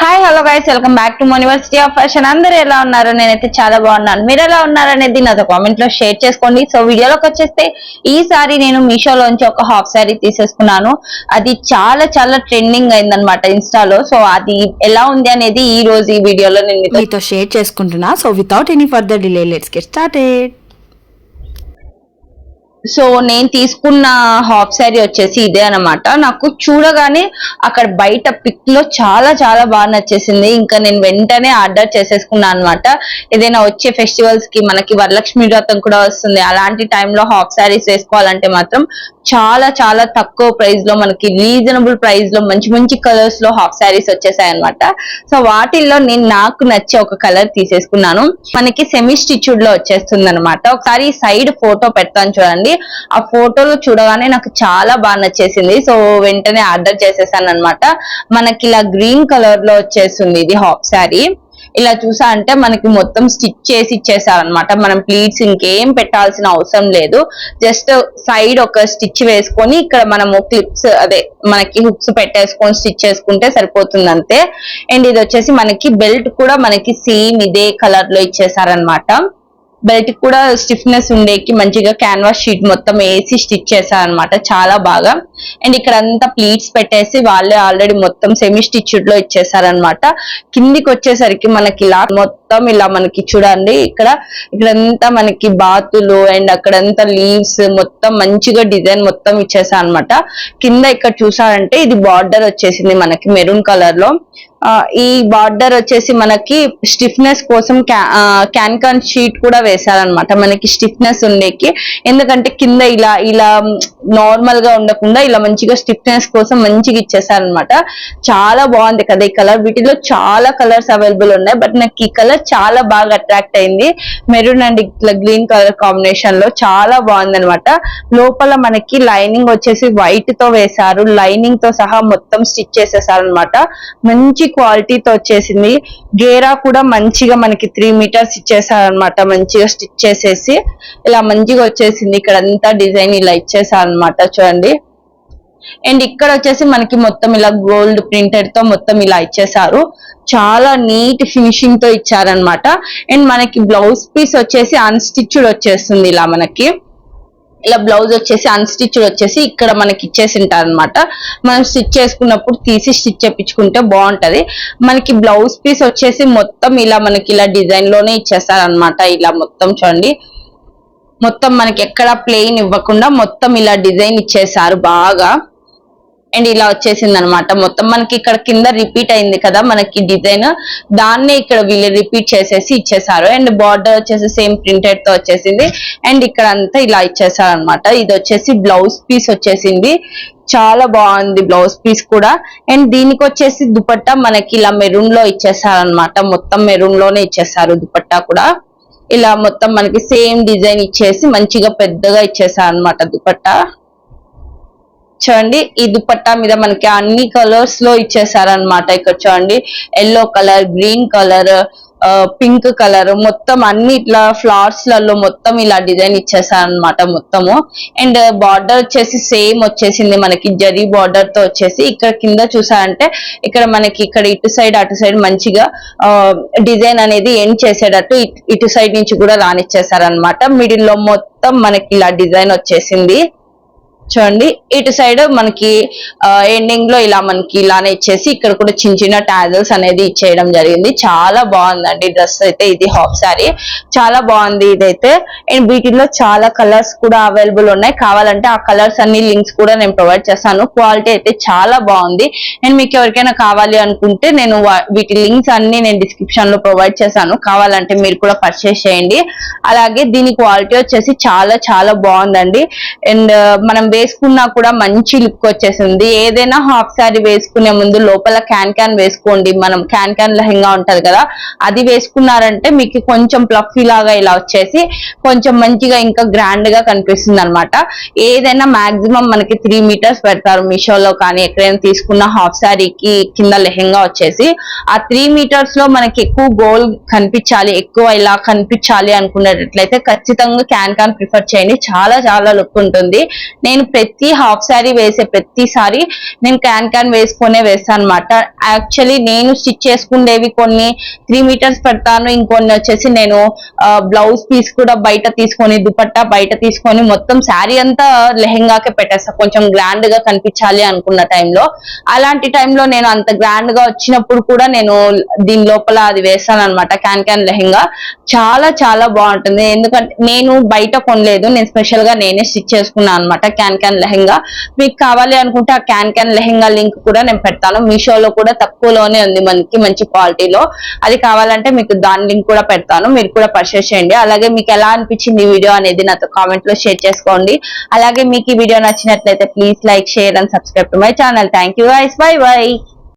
Hi hello guys, welcome back to university of fashion. అందరూ ఎలా ఉన్నారు? నేనైతే చాలా బాగున్నాను. మీరు ఎలా ఉన్నారు అనేది నాతో కామెంట్ లో షేర్ చేసుకోండి. సో వీడియోలోకి వచ్చేస్తే ఈసారి నేను మీషోలోంచి ఒక హాఫ్ శారీ తీసేసుకున్నాను. అది చాలా చాలా ట్రెండింగ్ అయిందనమాట ఇన్స్టాలో. సో అది ఎలా ఉంది అనేది ఈ రోజు ఈ వీడియోలో నేను మీతో షేర్ చేసుకుంటున్నా. So without any further delay let's get started. So నేను తీసుకున్న హాఫ్ శారీ వచ్చేసి ఇదే అనమాట. నాకు చూడగానే అక్కడ బయట పిక్ లో చాలా చాలా బాగా నచ్చేసింది. ఇంకా నేను వెంటనే ఆర్డర్ చేసేసుకున్నాను అనమాట. ఏదైనా వచ్చే ఫెస్టివల్స్ కి, మనకి వరలక్ష్మి వ్రతం కూడా వస్తుంది, అలాంటి టైంలో హాఫ్ శారీస్ వేసుకోవాలంటే మాత్రం చాలా చాలా తక్కువ ప్రైస్ లో, మనకి రీజనబుల్ ప్రైస్ లో మంచి మంచి కలర్స్ లో హాఫ్ శారీస్ వచ్చేసాయి అనమాట. సో వాటిల్లో నేను నాకు నచ్చే ఒక కలర్ తీసేసుకున్నాను. మనకి సెమీ స్టిచ్డ్ లో వచ్చేస్తుంది అనమాట. ఒకసారి సైడ్ ఫోటో పెడతాను చూడండి. ఆ ఫోటోలో చూడగానే నాకు చాలా బాగా నచ్చేసింది. సో వెంటనే ఆర్డర్ చేసేసాను అనమాట. మనకి ఇలా గ్రీన్ కలర్ లో వచ్చేస్తుంది ఇది హాఫ్ శారీ. ఇలా చూసా అంటే మనకి మొత్తం స్టిచ్ చేసి ఇచ్చేసారనమాట. మనం ప్లీట్స్ ఇంకేం పెట్టాల్సిన అవసరం లేదు. జస్ట్ సైడ్ ఒక స్టిచ్ వేసుకొని ఇక్కడ మనము క్లిప్స్, అదే మనకి హుక్స్ పెట్టేసుకొని స్టిచ్ చేసుకుంటే సరిపోతుంది అంతే. అండ్ ఇది వచ్చేసి మనకి బెల్ట్ కూడా మనకి సేమ్ ఇదే కలర్ లో ఇచ్చేసారనమాట. బెల్ట్ కూడా స్టిఫ్నెస్ ఉండేకి మంచిగా క్యాన్వాస్ షీట్ మొత్తం వేసి స్టిచ్ చేశారనమాట, చాలా బాగా. అండ్ ఇక్కడ అంతా ప్లీట్స్ పెట్టేసి వాళ్ళే ఆల్రెడీ మొత్తం సెమీ స్టిచ్డ్ లో ఇచ్చేసారనమాట. కిందికి వచ్చేసరికి మనకి ఇలా మొత్తం ఇలా మనకి చూడండి, ఇక్కడంతా మనకి బాతులు అండ్ అక్కడంతా లీవ్స్ మొత్తం మంచిగా డిజైన్ మొత్తం ఇచ్చేసారు అనమాట. కింద ఇక్కడ చూసారంటే ఇది బార్డర్ వచ్చేసింది మనకి మెరూన్ కలర్ లో. ఈ బార్డర్ వచ్చేసి మనకి స్టిఫ్నెస్ కోసం క్యాన్ షీట్ కూడా వేశారనమాట, మనకి స్టిఫ్నెస్ ఉండేకి. ఎందుకంటే కింద ఇలా ఇలా నార్మల్ గా ఉండకుండా ఇలా మంచిగా స్టిఫ్నెస్ కోసం మంచిగా ఇచ్చేసారనమాట. చాలా బాగుంది కదా ఈ కలర్. వీటిలో చాలా కలర్స్ అవైలబుల్ ఉన్నాయి, బట్ నాకు ఈ కలర్ చాలా బాగా అట్రాక్ట్ అయింది. మెరూన్ అండ్ ఇట్లా గ్రీన్ కలర్ కాంబినేషన్ లో చాలా బాగుంది అనమాట. లోపల మనకి లైనింగ్ వచ్చేసి వైట్ తో వేశారు, లైనింగ్ తో సహా మొత్తం స్టిచ్ చేసేసారు అనమాట. మంచి క్వాలిటీతో వచ్చేసింది. గేరా కూడా మంచిగా మనకి 3 మీటర్స్ ఇచ్చేసారనమాట, మంచిగా స్టిచ్ చేసేసి ఇలా మంచిగా వచ్చేసింది. ఇక్కడ అంతా డిజైన్ ఇలా ఇచ్చేసారనమాట చూడండి. అండ్ ఇక్కడ వచ్చేసి మనకి మొత్తం ఇలా గోల్డ్ ప్రింటెడ్ తో మొత్తం ఇలా ఇచ్చేసారు. చాలా నీట్ ఫినిషింగ్ తో ఇచ్చారనమాట. అండ్ మనకి బ్లౌజ్ పీస్ వచ్చేసి అన్స్టిచ్డ్ వచ్చేస్తుంది. ఇలా మనకి ఇలా బ్లౌజ్ వచ్చేసి అన్స్టిచ్డ్ వచ్చేసి ఇక్కడ మనకి ఇచ్చేసి ఉంటారు అనమాట. మనం స్టిచ్ చేసుకున్నప్పుడు తీసి స్టిచ్ చేపించుకుంటే బాగుంటది. మనకి బ్లౌజ్ పీస్ వచ్చేసి మొత్తం ఇలా మనకి ఇలా డిజైన్ లోనే ఇచ్చేస్తారు అనమాట. ఇలా మొత్తం చూడండి, మొత్తం మనకి ఎక్కడ ప్లెయిన్ ఇవ్వకుండా మొత్తం ఇలా డిజైన్ ఇచ్చేసారు బాగా. అండ్ ఇలా వచ్చేసింది అనమాట. మొత్తం మనకి ఇక్కడ కింద రిపీట్ అయింది కదా మనకి డిజైన్, దాన్నే ఇక్కడ వీళ్ళు రిపీట్ చేసేసి ఇచ్చేసారు. అండ్ బార్డర్ వచ్చేసి సేమ్ ప్రింటెడ్ తో వచ్చేసింది. అండ్ ఇక్కడ అంతా ఇలా ఇచ్చేసారు అనమాట. ఇది వచ్చేసి బ్లౌజ్ పీస్ వచ్చేసింది, చాలా బాగుంది బ్లౌజ్ పీస్ కూడా. అండ్ దీనికి వచ్చేసి దుపట్టా మనకి ఇలా మెరూన్ లో ఇచ్చేసారు అనమాట. మొత్తం మెరూన్ లోనే ఇచ్చేసారు దుపట్టా కూడా. ఇలా మొత్తం మనకి సేమ్ డిజైన్ ఇచ్చేసి మంచిగా పెద్దగా ఇచ్చేసారు అనమాట దుపట్టా. చూడండి, ఈ దుపట్టా మీద మనకి అన్ని కలర్స్ లో ఇచ్చేసారనమాట. ఇక్కడ చూడండి, yellow colour, green colour, pink colour, మొత్తం అన్ని ఇట్లా ఫ్లవర్స్ లలో మొత్తం ఇలా డిజైన్ ఇచ్చేసారనమాట మొత్తము. అండ్ బార్డర్ వచ్చేసి సేమ్ వచ్చేసింది మనకి జరీ బార్డర్ తో వచ్చేసి. ఇక్కడ కింద చూసారంటే ఇక్కడ మనకి ఇక్కడ ఇటు సైడ్ అటు సైడ్ మంచిగా డిజైన్ అనేది ఎండ్ చేసేటట్టు ఇటు సైడ్ నుంచి కూడా రానిచ్చేసారనమాట. మిడిల్ లో మొత్తం మనకి ఇలా డిజైన్ వచ్చేసింది. చూడండి, ఇటు సైడ్ మనకి ఎండింగ్ లో ఇలా మనకి ఇలానే ఇచ్చేసి ఇక్కడ కూడా చిన్న చిన్న టాజల్స్ అనేది ఇచ్చేయడం జరిగింది. చాలా బాగుందండి డ్రెస్ అయితే. ఇది హాఫ్ శారీ చాలా బాగుంది ఇదైతే. అండ్ వీటిలో చాలా కలర్స్ కూడా అవైలబుల్ ఉన్నాయి. కావాలంటే ఆ కలర్స్ అన్ని లింక్స్ కూడా నేను ప్రొవైడ్ చేస్తాను. క్వాలిటీ అయితే చాలా బాగుంది. అండ్ మీకు ఎవరికైనా కావాలి అనుకుంటే నేను వీటి లింక్స్ అన్ని నేను డిస్క్రిప్షన్ లో ప్రొవైడ్ చేశాను, కావాలంటే మీరు కూడా పర్చేస్ చేయండి. అలాగే దీని క్వాలిటీ వచ్చేసి చాలా చాలా బాగుందండి. అండ్ మనం వేసుకున్నా కూడా మంచి లుక్ వచ్చేసింది. ఏదైనా హాఫ్ శారీ వేసుకునే ముందు లోపల క్యాన్ వేసుకోండి. మనం క్యాన్ లెహంగా ఉంటది కదా, అది వేసుకున్నారంటే మీకు కొంచెం ప్లఫీ లాగా ఇలా వచ్చేసి కొంచెం మంచిగా ఇంకా గ్రాండ్ గా కనిపిస్తుంది అనమాట. ఏదైనా మాక్సిమం మనకి 3 మీటర్స్ పెడతారు మీషోలో కానీ ఎక్కడైనా తీసుకున్న హాఫ్ శారీకి కింద లెహంగా వచ్చేసి. ఆ 3 మీటర్స్ లో మనకి ఎక్కువ గోల్ కనిపించాలి, ఎక్కువ ఇలా కనిపించాలి అనుకునేటట్లయితే ఖచ్చితంగా క్యాన్ ప్రిఫర్ చేయండి. చాలా చాలా లుక్ ఉంటుంది. నేను ప్రతి హాఫ్ శారీ వేసే ప్రతిసారి నేను క్యాన్ వేసుకునే వేస్తాను అనమాట. యాక్చువల్లీ నేను స్టిచ్ చేసుకునేవి కొన్ని 3 మీటర్స్ పెడతాను, ఇంకొన్ని వచ్చేసి నేను బ్లౌజ్ పీస్ కూడా బయట తీసుకొని, దుపట్టా బయట తీసుకొని మొత్తం శారీ అంతా లెహంగాకే పెట్టేస్తా కొంచెం గ్రాండ్ గా కనిపించాలి అనుకున్న టైంలో. అలాంటి టైంలో నేను అంత గ్రాండ్ గా వచ్చినప్పుడు కూడా నేను దీని లోపల అది వేస్తాను అనమాట. క్యాన్ లెహంగా చాలా చాలా బాగుంటుంది. ఎందుకంటే నేను బయట కొనలేదు, నేను స్పెషల్ గా నేనే స్టిచ్ చేసుకున్నాను అనమాట క్యాన్ లెహంగా. మీకు కావాలి అనుకుంటే ఆ క్యాన్ లెహంగా లింక్ కూడా నేను పెడతాను. మీషోలో కూడా తక్కువలోనే ఉంది మనకి, మంచి క్వాలిటీలో. అది కావాలంటే మీకు దాని లింక్ కూడా పెడతాను, మీరు కూడా పర్చేస్ చేయండి. అలాగే మీకు ఎలా అనిపించింది ఈ వీడియో అనేది నాతో కామెంట్ లో షేర్ చేసుకోండి. అలాగే మీకు ఈ వీడియో నచ్చినట్లయితే please like, share and subscribe to my channel. Thank you guys, by by.